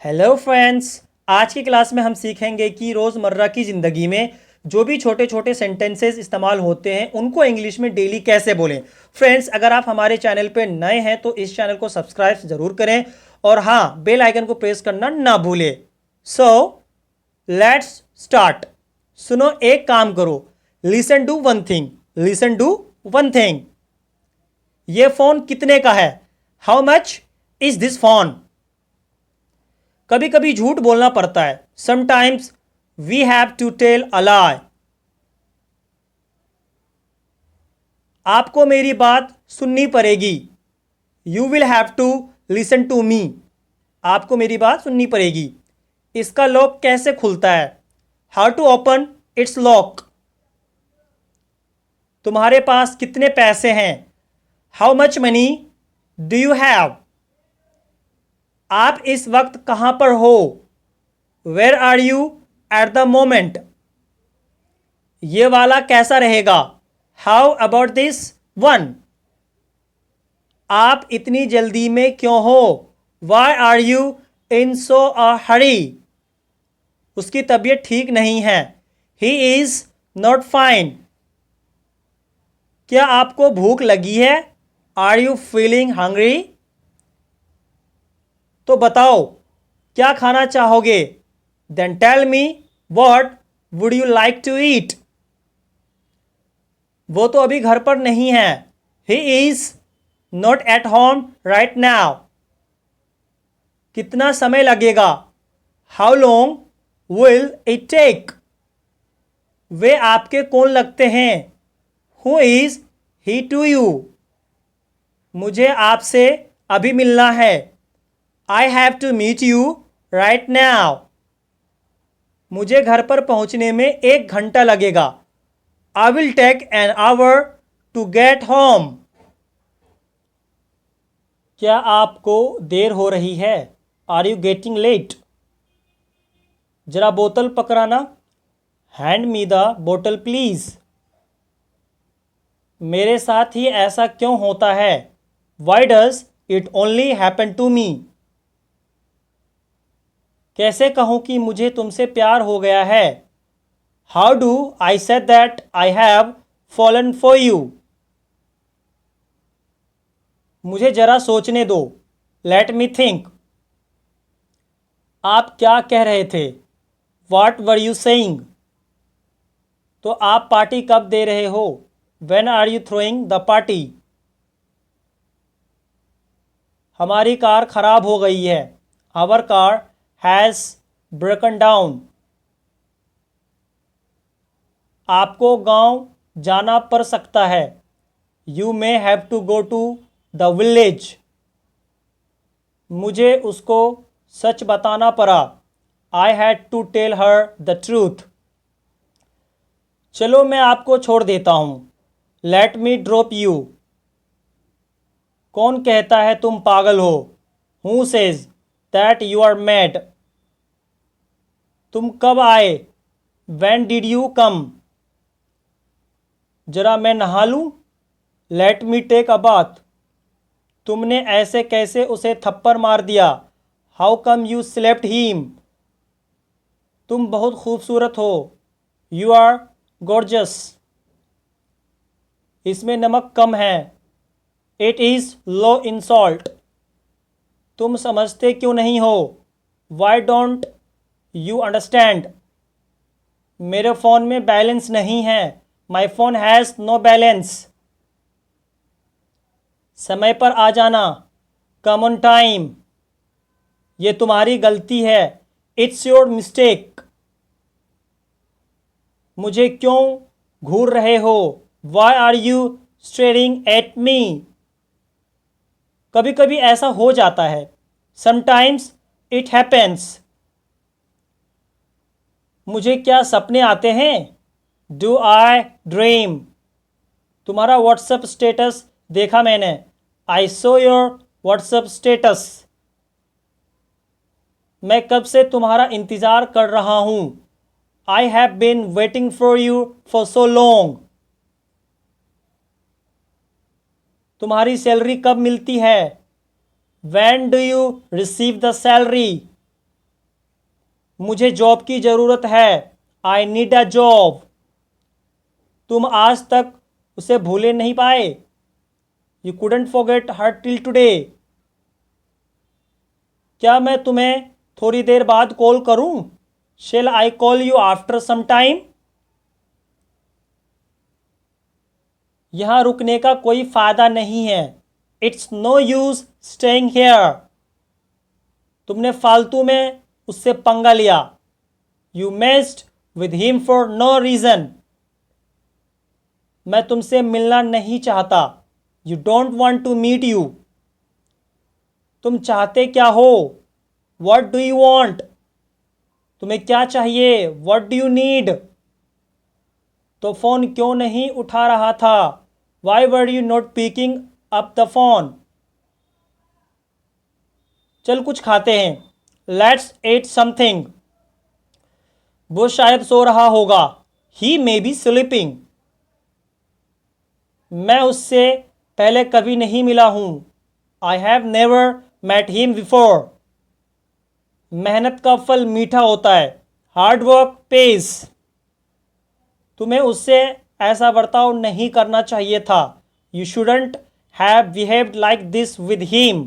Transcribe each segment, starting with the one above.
Hello friends. आज की class में हम सीखेंगे कि रोज़मर्रा की ज़िंदगी में जो भी छोटे छोटे सेंटेंसेस इस्तेमाल होते हैं उनको इंग्लिश में डेली कैसे बोलें। फ्रेंड्स, अगर आप हमारे चैनल पर नए हैं तो इस चैनल को सब्सक्राइब ज़रूर करें और हाँ, बेल आइकन को प्रेस करना ना भूलें। So let's start. सुनो, एक काम करो, listen to one thing. Listen to one thing. ये फ़ोन कितने का है? How much is this phone? कभी कभी झूठ बोलना पड़ता है। Sometimes we have to tell a lie. आपको मेरी बात सुननी पड़ेगी। You will have to listen to me. आपको मेरी बात सुननी पड़ेगी। इसका लॉक कैसे खुलता है? How to open its lock. तुम्हारे पास कितने पैसे हैं? How much money do you have? आप इस वक्त कहां पर हो? Where are you at the moment? ये वाला कैसा रहेगा? How about this one? आप इतनी जल्दी में क्यों हो? Why are you in so a hurry? उसकी तबीयत ठीक नहीं है। He is not fine. क्या आपको भूख लगी है? Are you feeling hungry? तो बताओ, क्या खाना चाहोगे? Then tell me what would you like to eat? वो तो अभी घर पर नहीं है। He is not at home right now. कितना समय लगेगा? How long will it take? वे आपके कौन लगते हैं? Who is he to you? मुझे आपसे अभी मिलना है। I have to meet you right now. मुझे घर पर पहुंचने में 1 घंटा लगेगा। I will take an hour to get home. क्या आपको देर हो रही है? Are you getting late? जरा बोतल पकड़ाना। हैंड मी द बोतल प्लीज। मेरे साथ ही ऐसा क्यों होता है? Why does it only happen to me? कैसे कहूं कि मुझे तुमसे प्यार हो गया है? How do I say that I have fallen for you? मुझे जरा सोचने दो। Let me think. आप क्या कह रहे थे? What were you saying? तो आप पार्टी कब दे रहे हो? When are you throwing the party? हमारी कार खराब हो गई है। Our car has broken down. आपको गांव जाना पड़ सकता है। You may have to go to the village. मुझे उसको सच बताना पड़ा। I had to tell her the truth. चलो मैं आपको छोड़ देता हूँ। Let me drop you. कौन कहता है तुम पागल हो? Who says that you are mad? तुम कब आए? When did you come? जरा मैं नहा लूँ। Let me take a bath. तुमने ऐसे कैसे उसे थप्पड़ मार दिया? How come you slapped him? तुम बहुत खूबसूरत हो। You are gorgeous. इसमें नमक कम है। It is low in salt. तुम समझते क्यों नहीं हो? Why don't you understand? मेरे फ़ोन में बैलेंस नहीं है। My phone has no balance. समय पर आ जाना। Come on time. ये तुम्हारी गलती है। It's your mistake. मुझे क्यों घूर रहे हो? Why are you staring at me? कभी कभी ऐसा हो जाता है। Sometimes it happens. मुझे क्या सपने आते हैं? Do I dream? तुम्हारा व्हाट्सएप स्टेटस देखा मैंने। आई सो योर व्हाट्सएप स्टेटस। मैं कब से तुम्हारा इंतज़ार कर रहा हूँ। I have been waiting for you for so long. तुम्हारी सैलरी कब मिलती है? When do you receive the salary? मुझे जॉब की ज़रूरत है। I need a job. तुम आज तक उसे भूले नहीं पाए। You couldn't forget her till today. क्या मैं तुम्हें थोड़ी देर बाद कॉल करूं? Shall I call you after some time? यहां रुकने का कोई फायदा नहीं है। It's no use staying here. तुमने फालतू में उससे पंगा लिया। You messed with him for no reason. मैं तुमसे मिलना नहीं चाहता। You don't want to meet you. तुम चाहते क्या हो? What do you want? तुम्हें क्या चाहिए? What do you need? तो फ़ोन क्यों नहीं उठा रहा था? Why were you not picking up the phone? चल कुछ खाते हैं। Let's eight something. वो शायद सो रहा होगा। He may be sleeping. मैं उससे पहले कभी नहीं मिला हूं। I have never met him before. मेहनत का फल मीठा होता है। Hard work pays. तुम्हें उससे ऐसा बर्ताव नहीं करना चाहिए था। You shouldn't have behaved like this with him.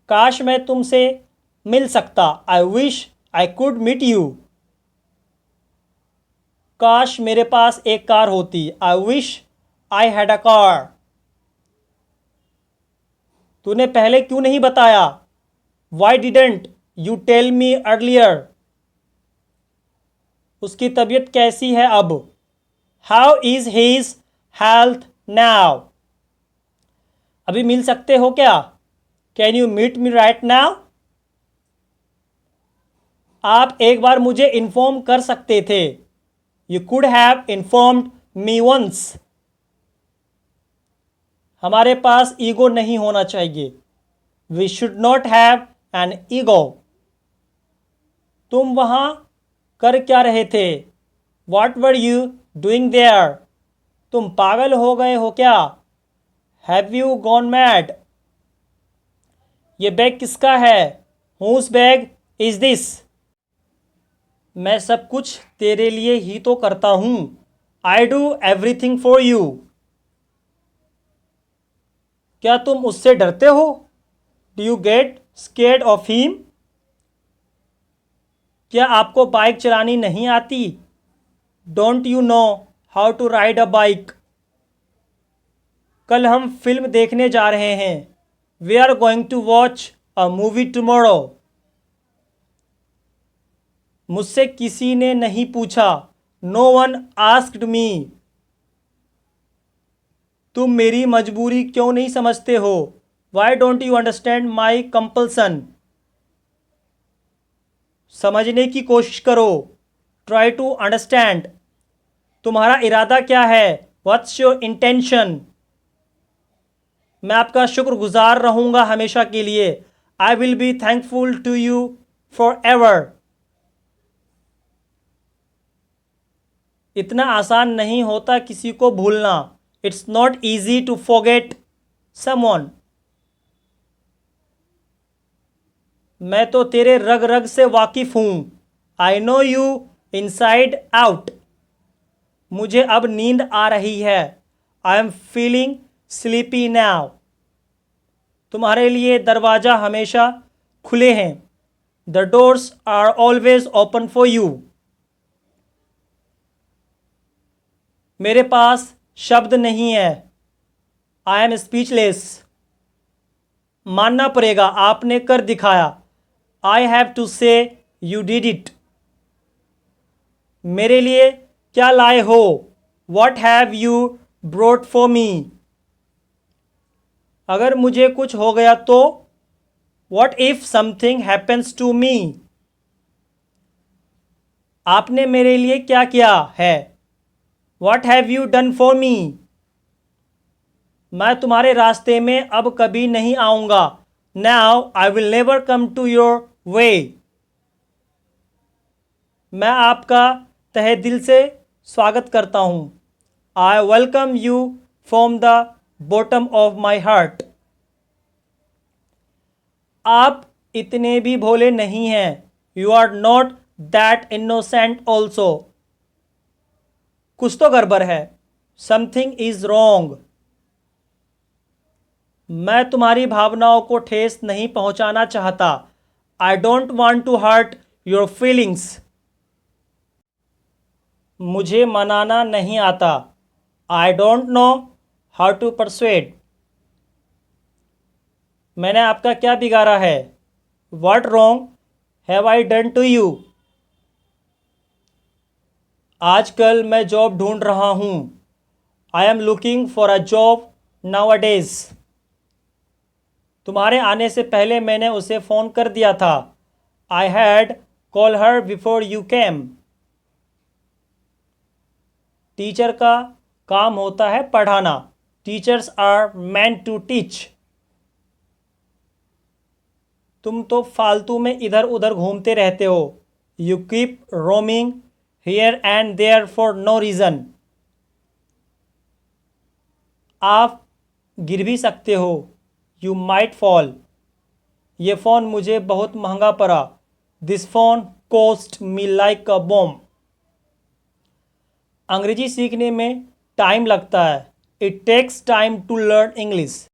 काश मैं तुमसे मिल सकता। I wish I could meet you. काश मेरे पास एक कार होती। I wish I had a car. तूने पहले क्यों नहीं बताया? Why didn't you tell me earlier? उसकी तबीयत कैसी है अब? How is his health now? अभी मिल सकते हो क्या? Can you meet me right now? आप एक बार मुझे इन्फॉर्म कर सकते थे। You could have informed me once. हमारे पास ईगो नहीं होना चाहिए। We should not have an ego. तुम वहां कर क्या रहे थे? What were you doing there? तुम पागल हो गए हो क्या? Have you gone mad? ये बैग किसका है? Whose bag is this? मैं सब कुछ तेरे लिए ही तो करता हूं। I do everything for you. क्या तुम उससे डरते हो? Do you get scared of him? क्या आपको बाइक चलानी नहीं आती? Don't you know how to ride a bike? कल हम फिल्म देखने जा रहे हैं। We are going to watch a movie tomorrow. मुझसे किसी ने नहीं पूछा। No one asked me. तुम मेरी मजबूरी क्यों नहीं समझते हो? Why don't you understand my compulsion? समझने की कोशिश करो। Try to understand. तुम्हारा इरादा क्या है? What's your intention? मैं आपका शुक्रगुजार रहूंगा हमेशा के लिए। I will be thankful to you forever. इतना आसान नहीं होता किसी को भूलना। It's not easy to forget someone. मैं तो तेरे रग रग से वाकिफ हूं। I know you inside out. मुझे अब नींद आ रही है। I am feeling sleepy now. तुम्हारे लिए दरवाज़ा हमेशा खुले हैं। The doors are always open for you. मेरे पास शब्द नहीं है। I am speechless. मानना पड़ेगा, आपने कर दिखाया। I have to say you did it. मेरे लिए क्या लाए हो? What have you brought for me? अगर मुझे कुछ हो गया तो? What if something happens to me? आपने मेरे लिए क्या किया है? What have you done for me? मैं तुम्हारे रास्ते में अब कभी नहीं आऊँगा। Now I will never come to your way. मैं आपका तहे दिल से स्वागत करता हूँ। I welcome you from the bottom of my heart. आप इतने भी भोले नहीं हैं। You are not that innocent also. कुछ तो गड़बड़ है। Something is wrong. मैं तुम्हारी भावनाओं को ठेस नहीं पहुंचाना चाहता। I don't want to hurt your feelings. मुझे मनाना नहीं आता। I don't know how to persuade. मैंने आपका क्या बिगाड़ा है? What wrong have I done to you? आजकल मैं जॉब ढूंढ रहा हूँ। I am looking for a job nowadays। तुम्हारे आने से पहले मैंने उसे फ़ोन कर दिया था। I had called her before you came। Teacher का काम होता है पढ़ाना। Teachers are meant to teach। तुम तो फालतू में इधर उधर घूमते रहते हो। You keep roaming here and there for no reason. आप गिर भी सकते हो। You might fall. ये फ़ोन मुझे बहुत महंगा पड़ा। This phone cost me like a bomb. अंग्रेजी सीखने में टाइम लगता है। It takes time to learn English.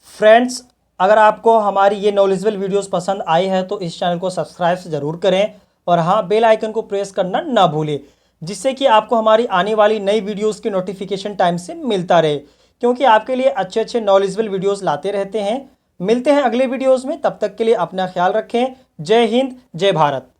Friends, अगर आपको हमारी ये नॉलेजेबल वीडियोस पसंद आई है तो इस चैनल को सब्सक्राइब ज़रूर करें और हाँ, बेल आइकन को प्रेस करना ना भूलें, जिससे कि आपको हमारी आने वाली नई वीडियोस की नोटिफिकेशन टाइम से मिलता रहे, क्योंकि आपके लिए अच्छे अच्छे नॉलेजेबल वीडियोस लाते रहते हैं। मिलते हैं अगले वीडियोज़ में, तब तक के लिए अपना ख्याल रखें। जय हिंद, जय भारत।